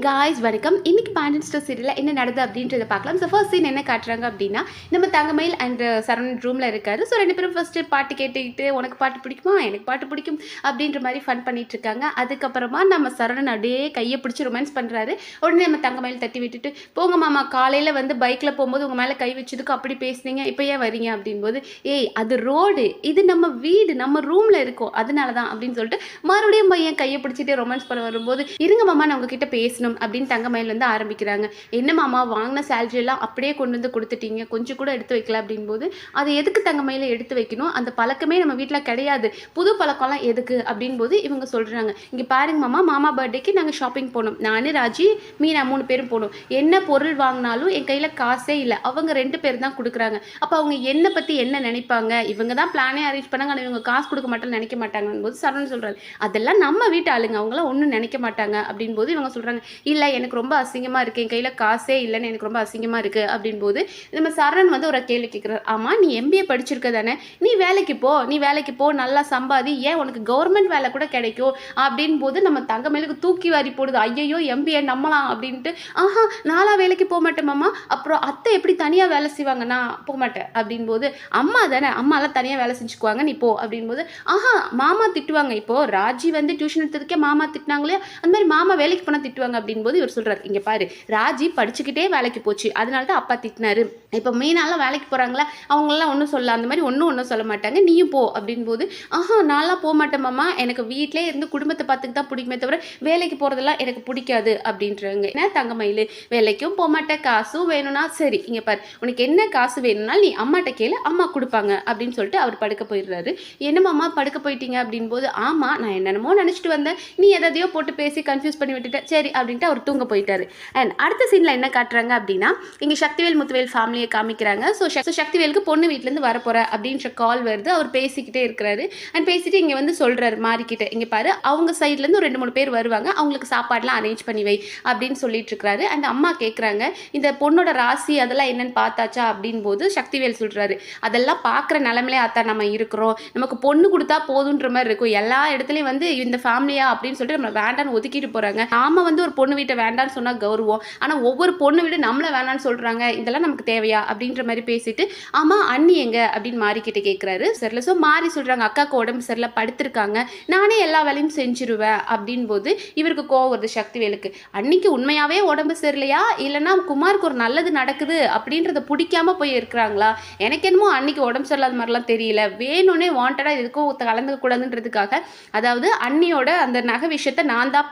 Guys வணக்கம். இன்னைக்கு pendant store சீரியலில் என்ன நடக்குது அப்படின்றத பார்க்கலாம். ஸோ ஃபர்ஸ்ட் சீன் என்ன காட்டுறாங்க அப்படின்னா, நம்ம தங்கமயில் அண்ட் சரவணன் ரூமில் இருக்காரு. ஸோ ரெண்டு பேரும் ஃபர்ஸ்ட்டு பாட்டு கேட்டுக்கிட்டு உனக்கு பாட்டு பிடிக்குமா எனக்கு பாட்டு பிடிக்கும் அப்படின்ற மாதிரி ஃபன் பண்ணிட்டு இருக்காங்க. அதுக்கப்புறமா நம்ம சரவணன் அப்படியே கையை பிடிச்சி ரொமான்ஸ் பண்ணுறாரு. உடனே நம்ம தங்கமயில் தட்டி விட்டுட்டு, போங்க மாமா, காலையில் வந்து பைக்கில் போகும்போது உங்கள் மேலே கை வச்சதுக்கு அப்படி பேசுனீங்க, இப்போ ஏன் வரீங்க அப்படின்போது, ஏய் அது ரோடு, இது நம்ம வீடு, நம்ம ரூமில் இருக்கோம், அதனால தான் அப்படின்னு சொல்லிட்டு மறுபடியும் பையன் கையை பிடிச்சிட்டு ரொமான்ஸ் பண்ண வரும்போது, இருங்க மாமா நான் உங்ககிட்ட பேசணும் அப்படின்னு தங்கமயில் வந்து ஆரம்பிக்கிறாங்க. என்ன மாமா, வாங்கின சேலரி எல்லாம் அப்படியே கொண்டு வந்து கொடுத்துட்டீங்க, கொஞ்சம் கூட எடுத்து வைக்கல அப்படின்போது, அது எதுக்கு தங்கமயில எடுத்து வைக்கணும், அந்த பழக்கமே நம்ம வீட்டில் கிடையாது, புது பழக்கம்லாம் எதுக்கு அப்படின்போது இவங்க சொல்கிறாங்க, இங்கே பாருங்க மாமா, மாமா பர்த்டேக்கு நாங்கள் ஷாப்பிங் போனோம், நான் ராஜி மீனா 3 பேரும் போனோம், என்ன பொருள் வாங்கினாலும் என் கையில் காசே இல்லை, அவங்க 2 பேர் தான் கொடுக்குறாங்க, அப்போ அவங்க என்னை பற்றி என்ன நினைப்பாங்க, இவங்க தான் பிளானே அரேஞ்ச் பண்ணாங்க, ஆனால் இவங்க காசு கொடுக்க மாட்டேன்னு நினைக்க மாட்டாங்கன்னு போது சரவணன் சொல்கிறாரு, அதெல்லாம் நம்ம வீட்டு ஆளுங்க, அவங்களாம் ஒன்றும் நினைக்க மாட்டாங்க அப்படின்போது இவங்க சொல்கிறாங்க, இல்லை எனக்கு ரொம்ப அசிங்கமாக இருக்குது, என் கையில் காசே இல்லைன்னு எனக்கு ரொம்ப அசிங்கமாக இருக்குது அப்படின்போது நம்ம சரண் வந்து ஒரு கேள்வி கேட்குறாரு, ஆமாம் நீ MBA படிச்சிருக்க தானே, நீ வேலைக்கு போ, நல்லா சம்பாதி, ஏன் உனக்கு கவர்மெண்ட் வேலை கூட கிடைக்கும் அப்படின் போது நம்ம தங்கமயிலுக்கு தூக்கி வாரி போடுது, ஐயோ MBA நம்மலாம் அப்படின்ட்டு, ஆஹா நான்லாம் வேலைக்கு போக மாட்டேன் மாமா, அப்புறம் அத்தை எப்படி தனியாக வேலை செய்வாங்க, நான் போக மாட்டேன் அப்படின்போது, அம்மா தானே, அம்மாலாம் தனியாக வேலை செஞ்சுக்குவாங்க நீ போ அப்படின்போது, ஆஹா மாமா திட்டுவாங்க, இப்போது ராஜி வந்து டியூஷன் எடுத்ததுக்கே மாமா திட்டினாங்களே, அந்த மாதிரி மாமா வேலைக்கு போனால் திட்டுவாங்க அப்படின்போது இவர் சொல்கிறார், இங்கே பாரு ராஜி படிச்சுக்கிட்டே வேலைக்கு போச்சு, அதனால தான் அப்பா திட்டினாரு, இப்போ மீனாலாம் வேலைக்கு போகிறாங்களா, அவங்களெலாம் ஒன்றும் சொல்ல, அந்த மாதிரி ஒன்றும் சொல்ல மாட்டாங்க, நீயும் போ அப்படின்போது, ஆஹா நான்லாம் போக மாட்டேன் மாமா, எனக்கு வீட்டிலே இருந்து குடும்பத்தை பார்த்துக்கு தான் பிடிக்குமே தவிர வேலைக்கு போகிறதெல்லாம் எனக்கு பிடிக்காது அப்படின்றாங்க. என்ன தங்கமயில், வேலைக்கும் போக மாட்டேன், காசும் வேணும்னா சரி, இங்கே பாரு உனக்கு என்ன காசு வேணும்னா நீ அம்மாட்ட கேளு, அம்மா கொடுப்பாங்க அப்படின்னு சொல்லிட்டு அவர் படுக்க போயிடுறாரு. என்னம்மா படுக்க போயிட்டீங்க அப்படின்போது, ஆமாம் நான் என்னென்னமோ நினச்சிட்டு வந்தேன், நீ எதையோ போட்டு பேசி கன்ஃபியூஸ் பண்ணி விட்டுட்டேன், சரி அப்படின்ட்டு அவர் தூங்க போயிட்டாரு. அண்ட் அடுத்த சீனில் என்ன காட்டுறாங்க அப்படின்னா, இங்கே சக்திவேல் முத்துவேல் ஃபேமிலியை காமிக்கிறாங்க. ஸோ சக்திவேலுக்கு பொண்ணு வீட்டிலேருந்து வரப்போகிற அப்படின்ற கால் வருது, அவர் பேசிக்கிட்டே இருக்கிறாரு. அண்ட் பேசிட்டு இங்கே வந்து சொல்கிறாரு மாறிக்கிட்ட, இங்கே பாரு அவங்க சைட்லேருந்து ஒரு 2-3 பேர் வருவாங்க, அவங்களுக்கு சாப்பாடுலாம் அரேஞ்ச் பண்ணி வை அப்படின்னு சொல்லிட்டு இருக்கிறாரு. அண்ட் அம்மா கேட்குறாங்க, இந்த பொண்ணோட ராசி அதெல்லாம் என்னன்னு பார்த்தாச்சா அப்படின் போது சக்திவேல் சொல்கிறாரு, அதெல்லாம் பார்க்குற நிலமையிலே அத்தா நம்ம இருக்கிறோம், நமக்கு பொண்ணு கொடுத்தா போதுன்ற மாதிரி இருக்கும், எல்லா இடத்துலையும் வந்து இந்த ஃபேமிலியா அப்படின்னு சொல்லிட்டு நம்ம வேண்டான்னு ஒதுக்கிட்டு போகிறாங்க, நாம வந்து ஒரு பொண்ணு வீட்டை வேண்டான்னு சொன்னால் கௌரவம், ஆனால் ஒவ்வொரு பொண்ணு வீடு நம்மளை வேணான்னு சொல்கிறாங்க, இதெல்லாம் நமக்கு தேவையா அப்படின்ற மாதிரி பேசிட்டு, ஆமாம் அண்ணி எங்க அப்படின்னு மாறிக்கிட்ட கேட்குறாரு. சரியில்ல, ஸோ மாறி சொல்கிறாங்க, அக்காவுக்கு உடம்பு சரியில்லை படுத்திருக்காங்க, நானே எல்லா வேலையும் செஞ்சிருவேன் அப்படின் போது இவருக்கு கோவம் வருது சக்திவேலுக்கு, அன்னைக்கு உண்மையாகவே உடம்பு சரியில்லையா இல்லைன்னா குமாருக்கு ஒரு நல்லது நடக்குது அப்படின்றத பிடிக்காம போய் இருக்கிறாங்களா, எனக்கு என்னமோ அன்னைக்கு உடம்பு சரியில்லாத மாதிரிலாம் தெரியல, வேணும்னே வாண்டடாக எதுக்கும் கலந்துக்க கூடாதுன்றதுக்காக, அதாவது அண்ணியோட அந்த நகை விஷயத்தை நான் தான்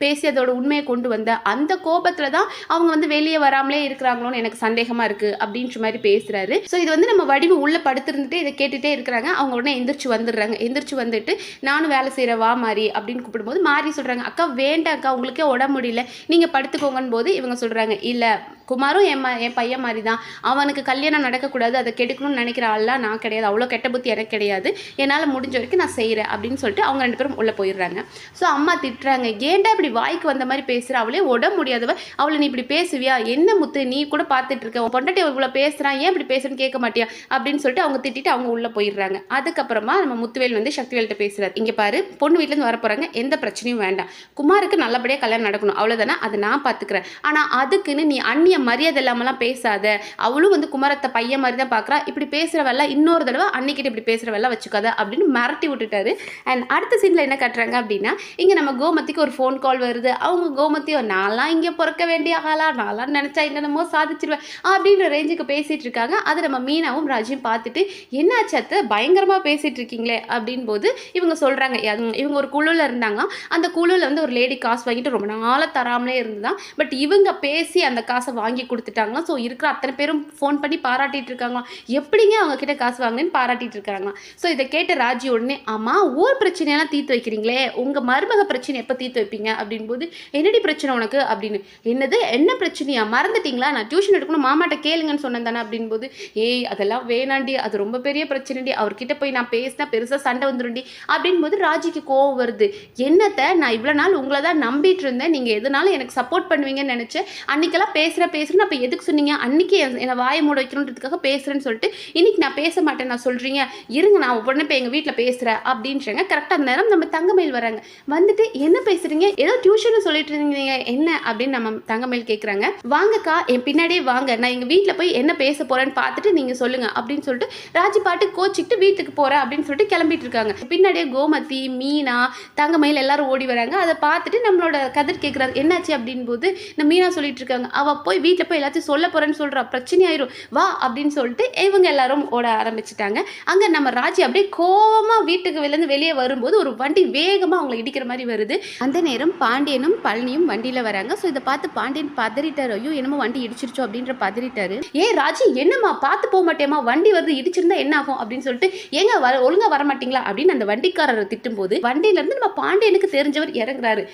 பேசி அதோட உண்மையை கொண்டு வந்த அந்த கோபத்தில் தான் அவங்க வந்து வெளியே வராமலே இருக்கிறாங்களோன்னு எனக்கு சந்தேகமாக இருக்குது அப்படின்ற மாதிரி பேசுகிறாரு. ஸோ இது வந்து நம்ம வடிவு உள்ளே படுத்திருந்துட்டு இதை கேட்டுகிட்டே இருக்கிறாங்க. அவங்க உடனே எந்திரிச்சு வந்துட்டு நானும் வேலை செய்கிற வா மாறி அப்படின்னு கூப்பிடும்போது மாறி சொல்கிறாங்க, அக்கா வேண்டாம் அக்கா உங்களுக்கே உடம்பு முடியல நீங்கள் படுத்துக்கோங்கன்னு போது இவங்க சொல்கிறாங்க, இல்லை குமாரும் என் பையன் மாதிரி தான், அவனுக்கு கல்யாணம் நடக்கக்கூடாது, அதை கெடுக்கணும்னு நினைக்கிற ஆள்லாம் நான் கிடையாது, அவ்வளோ கெட்ட புத்தி எனக்கு கிடையாது, என்னால் முடிஞ்ச வரைக்கும் நான் செய்கிறேன் அப்படின்னு சொல்லிட்டு அவங்க 2 பேரும் உள்ளே போயிடுறாங்க. ஸோ அம்மா திட்டுறாங்க, ஏன்டா இப்படி வாய்க்கு வந்த மாதிரி பேசுகிற, அவளே உடம்பு முடியாதவ, அவளை நீ இப்படி பேசுவியா, என்ன முத்து நீ கூட பார்த்துட்டு இருக்க, உன் பொண்டாட்டி இவ்வளோ பேசுகிறான், ஏன் இப்படி பேசுன்னு கேட்க மாட்டியா அப்படின்னு சொல்லிட்டு அவங்க திட்டிட்டு அவங்க உள்ளே போயிடுறாங்க. அதுக்கப்புறமா நம்ம முத்துவேல் வந்து சக்திவேல்கிட்ட பேசுகிறார், இங்கே பாரு பொண்ணு வீட்டிலேருந்து வர போகிறாங்க, எந்த பிரச்சனையும் வேண்டாம், குமாருக்கு நல்லபடியாக கல்யாணம் நடக்கணும் அவ்வளோதானே, அதை நான் பார்த்துக்கிறேன், ஆனால் அதுக்குன்னு நீ அண்ணிய மரியாதை இல்லாமலாம் பேசாத, அவளும் வந்து குமாரத்தை பையன் மாதிரி தான் பார்க்குறா, இப்படி பேசுகிறவெல்லாம் இன்னொரு தடவை அன்னிக்கிட்ட இப்படி பேசுகிறவெல்லாம் வச்சுக்காத அப்படின்னு மிரட்டி விட்டுட்டாரு. அண்ட் அடுத்த சீனில் என்ன கட்டுறாங்க அப்படின்னா, இங்கே நம்ம கோமதிக்கு ஒரு ஃபோன் கால் வருது. அவங்க கோமதியோ, நான்லாம் இங்கே பிறக்க வேண்டிய ஆளா, நான்லாம் நினச்சா என்னென்னமோ சாதிச்சிருவேன் அப்படின்ற ரேஞ்சுக்கு பேசிகிட்டு இருக்காங்க. அது நம்ம மீனாவும் ராஜியும் பார்த்துட்டு, என்னாச்சு அத்தை பயங்கரமாக பேசிகிட்டு இருக்கீங்களே அப்படின் போது இவங்க சொல்கிறாங்க, இவங்க ஒரு குழுவில் இருந்தாங்க, அந்த குழுவில் வந்து ஒரு லேடி காசு வாங்கிட்டு ரொம்ப நாளாக தராமலே இருந்துதான், பட் இவங்க பேசி அந்த காசை வாங்கி கொடுத்துட்டாங்களாம். ஸோ இருக்கிற அத்தனை பேரும் ஃபோன் பண்ணி பாராட்டிட்டு இருக்காங்களாம், எப்படிங்க அவங்க கிட்ட காசு வாங்கினேன்னு பாராட்டிட்டு இருக்காங்களாம். ஸோ இதை கேட்ட ராஜி உடனே, ஆமாம் ஊர் பிரச்சனையெல்லாம் தீர்த்து வைக்கிறீங்களே, உங்கள் மருமக பிரச்சனை எப்போ தீர்த்து வைப்பீங்க அப்படின்போது, என்னடி பிரச்சனை உனக்கு அப்படின்னு, என்னது என்ன பிரச்சனையா மறந்துட்டீங்களா, நான் டியூஷன் எடுக்கணும் மாமாட்ட கேளுங்கன்னு சொன்னேன் தானே அப்படின்போது, ஏய் அதெல்லாம் வேணாண்டி, அது ரொம்ப பெரிய பிரச்சனைடி, அவர்கிட்ட போய் நான் பேசினா பெருசாக சண்டை வந்துடும்டி அப்படின்போது ராஜிக்கு கோவம் வருது, என்னத்தை நான் இவ்வளோ நாள் உங்களை தான் நம்பிட்டு இருந்தேன், நீங்கள் எதனாலும் எனக்கு சப்போர்ட் பண்ணுவீங்கன்னு நினச்சேன், அன்றைக்கெல்லாம் பேசுகிற பேசுறேன்னு அப்போ எதுக்கு சொன்னீங்க? அன்னைக்கு என்னை வாயை மூட வைக்கணுன்றதுக்காக பேசுறேன்னு சொல்லிட்டு இன்னைக்கு நான் பேச மாட்டேன் நான் சொல்றீங்க, இருங்க நான் உடனே போய் எங்கள் வீட்டில் பேசுகிறேன் அப்படின்றாங்க. கரெக்டாக அந்த நேரம் நம்ம தங்கமயில் வராங்க. வந்துட்டு என்ன பேசுறீங்க, ஏதோ டியூஷன் சொல்லிட்டு இருந்தீங்க என்ன அப்படின்னு நம்ம தங்கமயில் கேட்குறாங்க. வாங்கக்கா என் பின்னாடியே வாங்க, நான் எங்கள் வீட்டில் போய் என்ன பேச போறேன்னு பார்த்துட்டு நீங்கள் சொல்லுங்க அப்படின்னு சொல்லிட்டு ராஜி பாட்டு கோச்சிக்கிட்டு வீட்டுக்கு போகிறேன் அப்படின்னு சொல்லிட்டு கிளம்பிட்டு இருக்காங்க. பின்னாடியே கோமதி, மீனா, தங்கமயில் எல்லாரும் ஓடி வராங்க. அதை பார்த்துட்டு நம்மளோட கதிர் கேட்குறாரு என்னாச்சு அப்படின் போது நம்ம மீனா சொல்லிட்டு இருக்காங்க, அவள் போய் வீட்டில் போய் எல்லாத்தையும் சொல்ல போகிறேன்னு சொல்கிறா, பிரச்சனை ஆயிரும் வா அப்படின்னு சொல்லிட்டு இவங்க எல்லாரும் ஓட ஆரம்பிச்சிட்டாங்க. அங்கே நம்ம ராஜி அப்படியே கோவமாக வீட்டுக்கு வெளியே வரும்போது ஒரு வண்டி வேகமாக அவங்களை இடிக்கிற மாதிரி வருது. அந்த நேரம் பாண்டியனும் பழனியும் வண்டியில் வராங்க. ஸோ இதை பார்த்து பாண்டியன் பதறிட்டாரு, ஐயோ என்னமோ வண்டி இடிச்சிருச்சோ அப்படின்ற பதறிட்டாரு. ஏன் ராஜி என்னம்மா பார்த்து போக மாட்டேமா, வண்டி வருது இடிச்சிருந்தா என்ன ஆகும் அப்படின்னு சொல்லிட்டு ஏங்க ஒழுங்கா வர மாட்டீங்களா அப்படின்னு அந்த வண்டிக்காரரை திட்டும் போது வண்டியில இருந்து நம்ம பாண்டியனுக்கு தெரிஞ்சவர் இறங்குறாரு.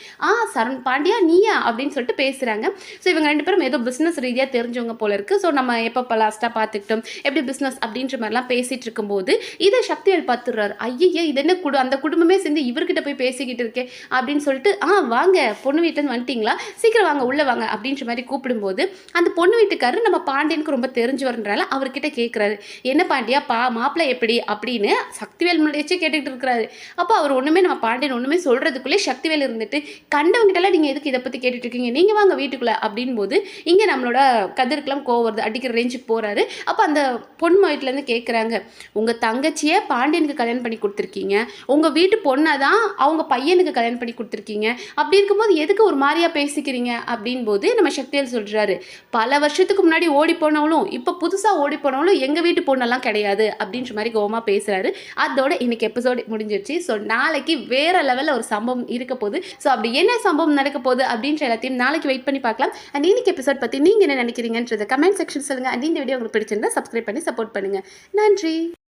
சரண் பாண்டியா நீயா அப்படின்னு சொல்லிட்டு பேசுறாங்க. ஸோ இவங்க ரெண்டு பேரும் ஏதோ பிசினஸ் ரீதியாக தெரிஞ்சவங்க போல இருக்கு. ஸோ நம்ம எப்போ லாஸ்ட்டாக பார்த்துக்கிட்டோம் எப்படி பிஸ்னஸ் அப்படின்ற மாதிரிலாம் பேசிட்டு இருக்கும்போது இதை சக்திவேல் பார்த்துடுறாரு. ஐயே இது என்ன அந்த குடும்பமே சேர்ந்து இவர்கிட்ட போய் பேசிக்கிட்டு இருக்கேன் அப்படின்னு சொல்லிட்டு வாங்க பொண்ணு வீட்டில் வந்துட்டீங்களா, சீக்கிரம் வாங்க உள்ள வாங்க அப்படின்ற மாதிரி கூப்பிடும்போது அந்த பொண்ணு வீட்டுக்காரர் நம்ம பாண்டியனுக்கு ரொம்ப தெரிஞ்சவர்ன்றால அவர்கிட்ட கேட்குறாரு, என்ன பாண்டியா மாப்பிள்ளை எப்படி அப்படின்னு சக்திவேல் முன்னாடியே கேட்டுக்கிட்டு இருக்கிறாரு. அப்போ அவர் ஒன்றுமே நம்ம பாண்டியன் ஒன்றுமே சொல்கிறதுக்குள்ளே சக்திவேல் இருந்துட்டு கண்டவங்கிட்டலாம் நீங்கள் எதுக்கு இதை பற்றி கேட்டுட்டு இருக்கீங்க, நீங்கள் வாங்க வீட்டுக்குள்ளே அப்படின் போது இங்கே நம்மளோட கதிர்க்கெல்லாம் கோவம் வருது, அடிக்கிற ரேஞ்சுக்கு போகிறாரு. அப்போ அந்த பொண்ணு வீட்டிலேருந்து கேட்குறாங்க, உங்கள் தங்கச்சியை பாண்டியனுக்கு கல்யாணம் பண்ணி கொடுத்துருக்கீங்க, உங்கள் வீட்டு பொண்ணை தான் அவங்க பையனுக்கு கல்யாணம் பண்ணி கொடுத்துருக்கீங்க, அப்படி இருக்கும்போது எதுக்கு ஒரு மாதிரியாக பேசிக்கிறீங்க அப்படின் போது நம்ம சக்திவேல் சொல்கிறாரு, பல வருஷத்துக்கு முன்னாடி ஓடி போனவளும் இப்போ புதுசாக ஓடி போனவளும் எங்கள் வீட்டு பொண்ணெல்லாம் கிடையாது அப்படின்ற மாதிரி கோவமாக பேசுகிறாரு. அதோட இன்னைக்கு எபிசோடு முடிஞ்சிருச்சு. ஸோ நாளைக்கு வேறு லெவலில் ஒரு சம்பவம் இருக்க போகுது. ஸோ அப்படி என்ன சம்பவம் நடக்க போகுது அப்படின்ற எல்லாத்தையும் நாளைக்கு வெயிட் பண்ணி பார்க்கலாம். அண்ட் இன்னைக்கு எபிசோட் பற்றி நீங்கள் என்ன நினைக்கிறீங்கன்றத கமெண்ட் செக்ஷன் சொல்லுங்கள். அண்ட் இந்த வீடியோ உங்களுக்கு பிடிச்சிருந்தா சப்ஸ்கிரைப் பண்ணி சப்போர்ட் பண்ணுங்கள். நன்றி.